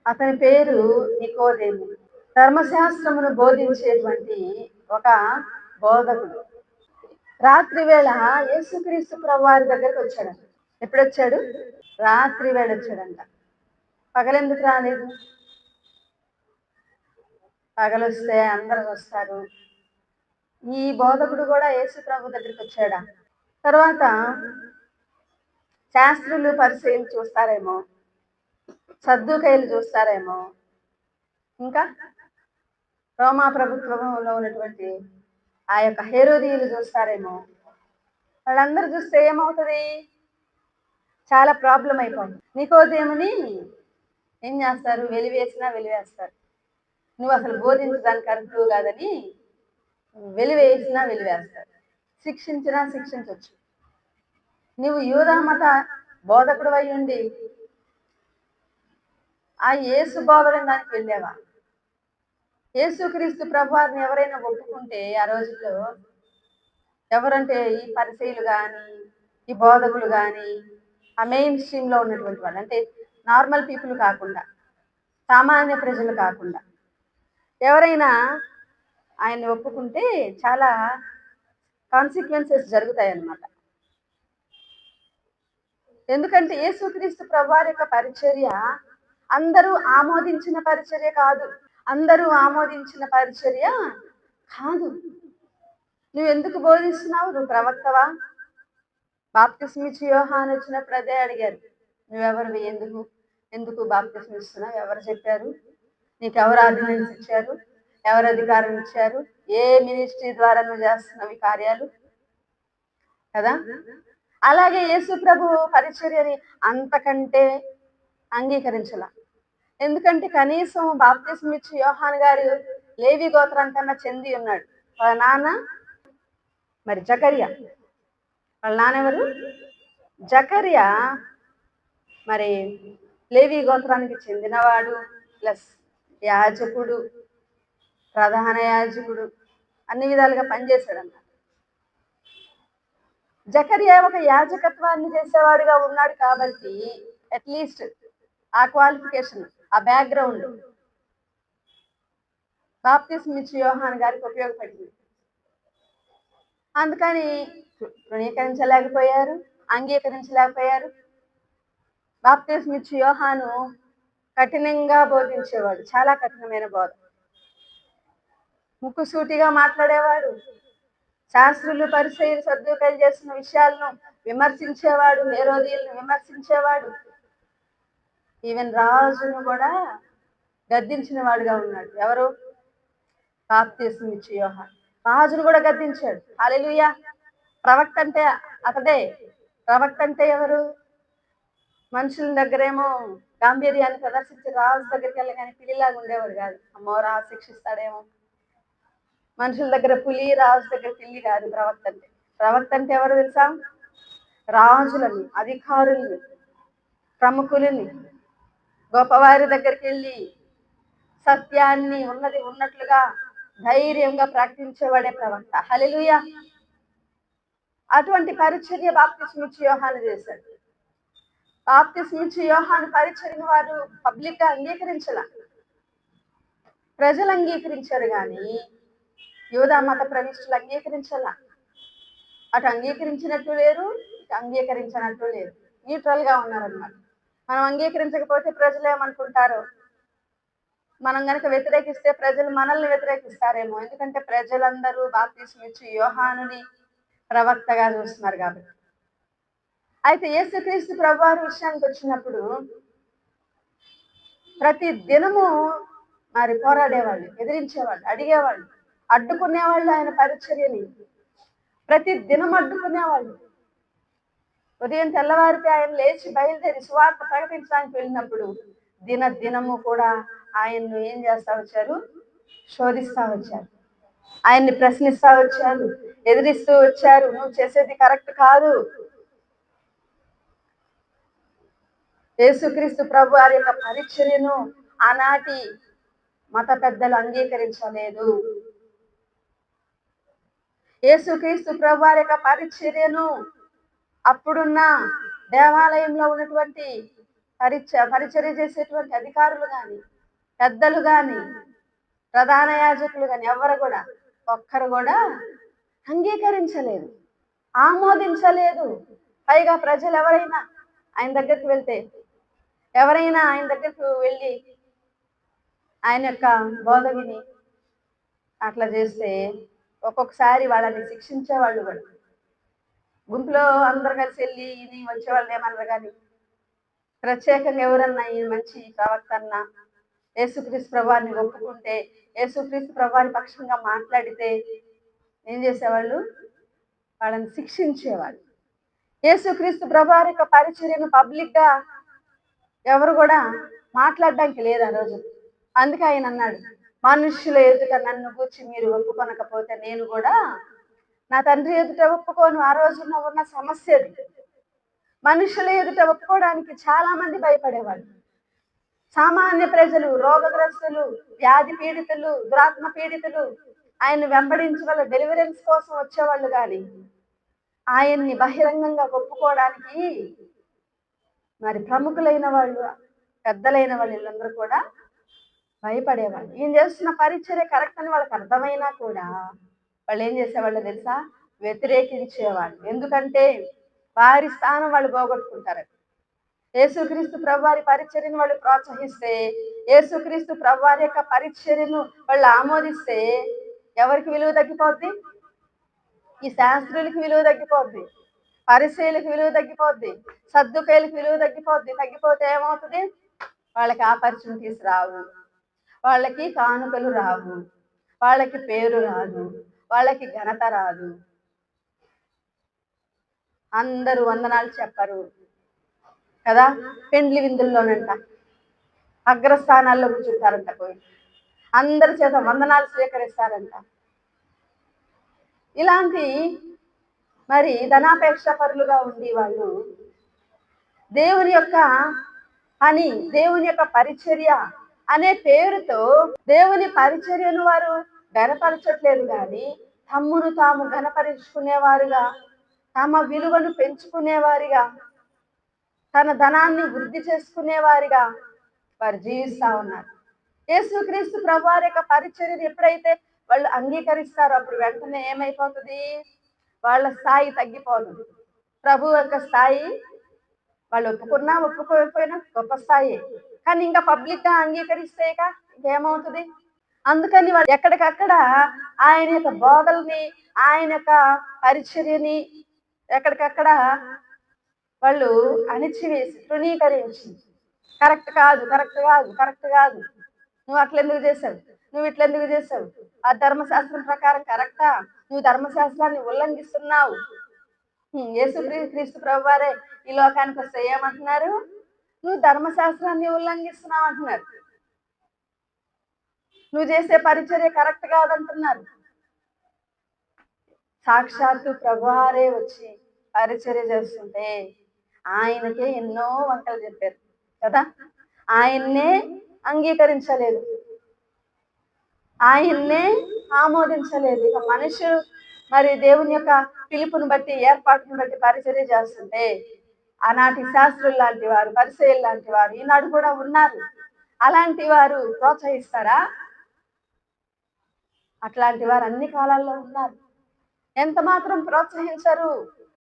అతని పేరు నికోదేము. ధర్మశాస్త్రమును బోధించేటువంటి ఒక బోధకుడు. రాత్రి వేళ యేసుక్రీస్తు ప్రభువారి దగ్గరికి వచ్చాడంట. ఎప్పుడొచ్చాడు? రాత్రి వేళ వచ్చాడంట. పగలెందుకు రాలేదు? పగలొస్తే అందరూ వస్తారు. ఈ బోధకుడు కూడా యేసు ప్రభు దగ్గరికి వచ్చాడా? తర్వాత శాస్త్రులు పరిచయం చూస్తారేమో, సద్దూకయ్యులు చూస్తారేమో, ఇంకా రోమా ప్రభుత్వంలో ఉన్నటువంటి ఆ యొక్క హేరోదీయులు చూస్తారేమో. వాళ్ళందరూ చూస్తే ఏమవుతుంది? చాలా ప్రాబ్లం అయిపోతుంది. నికోదేముని ఏం చేస్తారు? వెలివేస్తారు. నువ్వు అసలు బోధించడానికి అర్హుడు కాదని వెలివేస్తారు. శిక్షించవచ్చు. నువ్వు యూదా మత బోధకుడు అయి ఉండి ఆ యేసు బోధన దానికి వెళ్ళావా? యేసుక్రీస్తు ప్రభువారిని ఎవరైనా ఒప్పుకుంటే ఆ రోజుల్లో, ఎవరంటే ఈ పరిసయ్యులు కానీ, ఈ బోధకులు కానీ, ఆ మెయిన్ స్ట్రీమ్ లో ఉన్నటువంటి వాళ్ళు, అంటే నార్మల్ పీపుల్ కాకుండా, సామాన్య ప్రజలు కాకుండా ఎవరైనా ఆయన్ని ఒప్పుకుంటే చాలా కాన్సిక్వెన్సెస్ జరుగుతాయి అన్నమాట. ఎందుకంటే యేసుక్రీస్తు ప్రభువారి యొక్క పరిచర్య అందరూ ఆమోదించిన పరిచర్య కాదు. నువ్వెందుకు బోధిస్తున్నావు? నువ్వు ప్రవక్తవా? బాప్తిస్మిచ్చి యోహాను వచ్చినప్పుడు అదే అడిగారు. నువ్వెవరివి? ఎందుకు బాప్తిస్మ ఇస్తున్నావు? ఎవరు చెప్పారు? నీకెవరు ఆర్డినెన్స్ ఇచ్చారు? ఎవరు అధికారం ఇచ్చారు? ఏ మినిస్ట్రీ ద్వారా నువ్వు చేస్తున్నావు ఈ కార్యాలు కదా? అలాగే యేసు ప్రభు పరిచర్యని అంతకంటే అంగీకరించాల. ఎందుకంటే కనీసం బాప్తిస్మిచ్చి యోహాను గారు లేవి గోత్రం కన్నా చెంది ఉన్నాడు. వాళ్ళ నాన్న మరి జకర్యా. వాళ్ళ నాన్నెవరు? జకర్యా మరి లేవి గోత్రానికి చెందినవాడు, ప్లస్ యాజకుడు, ప్రధాన యాజకుడు, అన్ని విధాలుగా పనిచేశాడు అన్నమాట. జకర్యా ఒక యాజకత్వాన్ని చేసేవాడుగా ఉన్నాడు కాబట్టి అట్లీస్ట్ ఆ క్వాలిఫికేషన్, ఆ బ్యాక్గ్రౌండ్ బాప్తిస్మిచ్చి యోహాను గారికి ఉపయోగపడింది. అందుకని అంగీకరించలేకపోయారు. బాప్తిస్మిచ్చి యోహాను కఠినంగా బోధించేవాడు. చాలా కఠినమైన బోధ. ముక్కుసూటిగా మాట్లాడేవాడు. శాస్త్రులు పరిసయ్యులు సద్దూకయ్యులు చేస్తున్న విషయాలను విమర్శించేవాడు. హేరోదీయులను విమర్శించేవాడు. ఈవెన్ రాజును కూడా గద్దించిన వాడుగా ఉన్నాడు. ఎవరు? బాప్తిస్మిచ్చి యోహాను రాజును కూడా గద్దించాడు. హల్లెలూయా. ప్రవక్త అంటే అతడే. ప్రవక్త అంటే ఎవరు? మనుషుల దగ్గరేమో గాంభీర్యాన్ని ప్రదర్శించి రాజు దగ్గరికి వెళ్ళగానే పిల్లిలాగా ఉండేవాడు కాదు. అమ్మో రాజు శిక్షిస్తాడేమో. మనుషుల దగ్గర పులి, రాజు దగ్గర పిల్లి కాదు ప్రవక్త అంటే. ప్రవక్త అంటే ఎవరు తెలుసా? రాజులని, అధికారుల్ని, ప్రముఖులని, గొప్పవారి దగ్గరికి వెళ్ళి సత్యాన్ని ఉన్నది ఉన్నట్లుగా ధైర్యంగా ప్రకటించేవాడే ప్రవక్త. హల్లెలూయా. అటువంటి పరిచర్య బాప్తిస్మిచ్చి యోహాను చేశాడు. బాప్తిస్మిచ్చి యోహాను పరిచర్యను వారు పబ్లిక్ గా అంగీకరించాల. ప్రజలు అంగీకరించారు కానీ యూదా మత ప్రవిష్టులు అంగీకరించాల. అటు అంగీకరించినట్టు లేరు, ఇటు అంగీకరించినట్టు లేరు. న్యూట్రల్ గా ఉన్నారన్నమాట. మనం అంగీకరించకపోతే ప్రజలు ఏమనుకుంటారో, మనం గనక వ్యతిరేకిస్తే ప్రజలు మనల్ని వ్యతిరేకిస్తారేమో. ఎందుకంటే ప్రజలందరూ బాప్తిస్మిచ్చి యోహానుని ప్రవక్తగా చూస్తున్నారు కాబట్టి. అయితే యేసుక్రీస్తు ప్రభువారి విషయానికి వచ్చినప్పుడు ప్రతి దినము మరి పోరాడేవాళ్ళు, ఎదిరించేవాళ్ళు, అడిగేవాళ్ళు, అడ్డుకునేవాళ్ళు ఆయన పరిచర్యని. ప్రతి దినం అడ్డుకునేవాళ్ళు. ఉదయం తెల్లవారితే ఆయన లేచి బయలుదేరి సువార్త ప్రకటించడానికి వెళ్ళినప్పుడు దినము కూడా ఆయన్ను ఏం చేస్తా వచ్చారు? శోధిస్తా వచ్చారు. ఆయన్ని ప్రశ్నిస్తా వచ్చారు, ఎదిరిస్తూ వచ్చారు. నువ్వు చేసేది కరెక్ట్ కాదు. యేసుక్రీస్తు ప్రభు వారి యొక్క పరిచర్యను ఆనాటి మత పెద్దలు అంగీకరించలేదు. యేసుక్రీస్తు ప్రభు వారి యొక్క పరిచర్యను అప్పుడున్న దేవాలయంలో ఉన్నటువంటి పరిచర్య చేసేటువంటి అధికారులు కానీ, పెద్దలు కానీ, ప్రధాన యాజకులు కానీ ఎవరు కూడా ఒక్కరు కూడా అంగీకరించలేదు, ఆమోదించలేదు. పైగా ప్రజలు ఎవరైనా ఆయన దగ్గరికి వెళ్తే, ఎవరైనా ఆయన దగ్గరకు వెళ్ళి ఆయన యొక్క బోధ విని అట్లా చేస్తే ఒక్కొక్కసారి వాళ్ళని శిక్షించేవాళ్ళు కూడా. గుంపులో అందరు కలిసి వెళ్ళి ఇది వచ్చేవాళ్ళు ఏమన్నారు కానీ, ప్రత్యేకంగా ఎవరన్నా ఈ మంచి ప్రవక్త అన్న యేసుక్రీస్తు ప్రభువాన్ని ఒప్పుకుంటే, యేసుక్రీస్తు ప్రభువాని పక్షంగా మాట్లాడితే ఏం చేసేవాళ్ళు? వాళ్ళని శిక్షించేవాళ్ళు. యేసుక్రీస్తు ప్రభువారి యొక్క పరిచర్యను పబ్లిక్ గా ఎవరు కూడా మాట్లాడడానికి లేదు ఆ రోజు. అందుకే ఆయన అన్నాడు, మనుష్యుల ఎదుట నన్ను గూర్చి మీరు ఒప్పుకొనకపోతే నేను కూడా నా తండ్రి ఎదుట ఒప్పుకోను. ఆ రోజున ఉన్న సమస్య అది. మనుషుల ఎదుట ఒప్పుకోవడానికి చాలా మంది భయపడేవాళ్ళు. సామాన్య ప్రజలు, రోగగ్రస్తులు, వ్యాధి పీడితులు, దురాత్మ పీడితులు ఆయన్ని వెంబడించి వాళ్ళ డెలివరెన్స్ కోసం వచ్చేవాళ్ళు కానీ ఆయన్ని బహిరంగంగా ఒప్పుకోవడానికి మరి ప్రముఖులైన వాళ్ళు, పెద్దలైన వాళ్ళు వీళ్ళందరూ కూడా భయపడేవాళ్ళు. ఈయన చేస్తున్న పరిచర్య కరెక్ట్ అని వాళ్ళకి అర్థమైనా కూడా వాళ్ళు ఏం చేసేవాళ్ళు తెలుసా? వ్యతిరేకించేవాళ్ళు. ఎందుకంటే వారి స్థానం వాళ్ళు పోగొట్టుకుంటారు. యేసుక్రీస్తు ప్రభువారి పరిచర్యను వాళ్ళు ప్రోత్సహిస్తే, యేసుక్రీస్తు ప్రభువారి యొక్క పరిచర్యను వాళ్ళు ఆమోదిస్తే ఎవరికి విలువ తగ్గిపోద్ది? ఈ శాస్త్రులకి విలువ తగ్గిపోద్ది, పరిసయ్యులకు విలువ తగ్గిపోద్ది, సద్దుకయ్యులకు విలువ తగ్గిపోద్ది. తగ్గిపోతే ఏమవుతుంది? వాళ్ళకి ఆపర్చునిటీస్ రావు, వాళ్ళకి కానుకలు రావు, వాళ్ళకి పేరు రాదు, వాళ్ళకి ఘనత రాదు, అందరూ వందనాలు చెప్పరు కదా. పెండ్లి విందుల్లోనంట అగ్రస్థానాల్లో కూర్చుంటారంట, పోయి అందరి చేత వందనాలు స్వీకరిస్తారంట. ఇలాంటి మరి ధనాపేక్ష పరులుగా ఉండి వాళ్ళు దేవుని యొక్క పని, దేవుని యొక్క పరిచర్య అనే పేరుతో దేవుని పరిచర్యను వారు ఘనపరచట్లేదు కానీ తమ్మును తాము ఘనపరుచుకునేవారుగా, తమ విలువను పెంచుకునేవారిగా, తన ధనాన్ని వృద్ధి చేసుకునేవారిగా వారు జీవిస్తా ఉన్నారు. యేసుక్రీస్తు ప్రభువారి యొక్క పరిచర్యను ఎప్పుడైతే వాళ్ళు అంగీకరిస్తారో అప్పుడు వెంటనే ఏమైపోతుంది? వాళ్ళ స్థాయి తగ్గిపోతుంది. ప్రభు యొక్క స్థాయి వాళ్ళు ఒప్పుకున్నా ఒప్పుకోకపోయినా గొప్ప స్థాయి, కానీ ఇంకా పబ్లిక్ గా అంగీకరిస్తే ఇంకేమవుతుంది? అందుకని వాళ్ళు ఎక్కడికక్కడ ఆయన యొక్క బోధల్ని, ఆయన యొక్క పరిచర్యని ఎక్కడికక్కడ వాళ్ళు అణిచివేసి, తృణీకరించి, కరెక్ట్ కాదు, కరెక్ట్ కాదు, కరెక్ట్ కాదు, నువ్వు అట్లెందుకు చేసావు, నువ్వు ఇట్లెందుకు చేసావు, ఆ ధర్మశాస్త్రం ప్రకారం కరెక్టా, నువ్వు ధర్మశాస్త్రాన్ని ఉల్లంఘిస్తున్నావు. యేసుక్రీస్తు ప్రభువారే ఈ లోకానికి వస్తే ఏమంటున్నారు? నువ్వు ధర్మశాస్త్రాన్ని ఉల్లంఘిస్తున్నావు అంటున్నారు, నువ్వు చేసే పరిచర్య కరెక్ట్ కాదంటున్నారు. సాక్షాత్తు ప్రభువారే వచ్చి పరిచర్య చేస్తుంటే ఆయనకే ఎన్నో వంకలు చెప్పారు కదా. ఆయన్నే అంగీకరించలేదు, ఆయన్నే ఆమోదించలేదు. ఇక మనుషులు మరి దేవుని యొక్క పిలుపుని బట్టి, ఏర్పాటును బట్టి పరిచర్య చేస్తుంటే ఆనాటి శాస్త్రులు లాంటి వారు, పరిసయ్యులు లాంటి వారు ఈనాడు కూడా ఉన్నారు. అలాంటి వారు ప్రోత్సహిస్తారా? అట్లాంటి వారు అన్ని కాలాల్లో ఉన్నారు. ఎంత మాత్రం ప్రోత్సహించరు.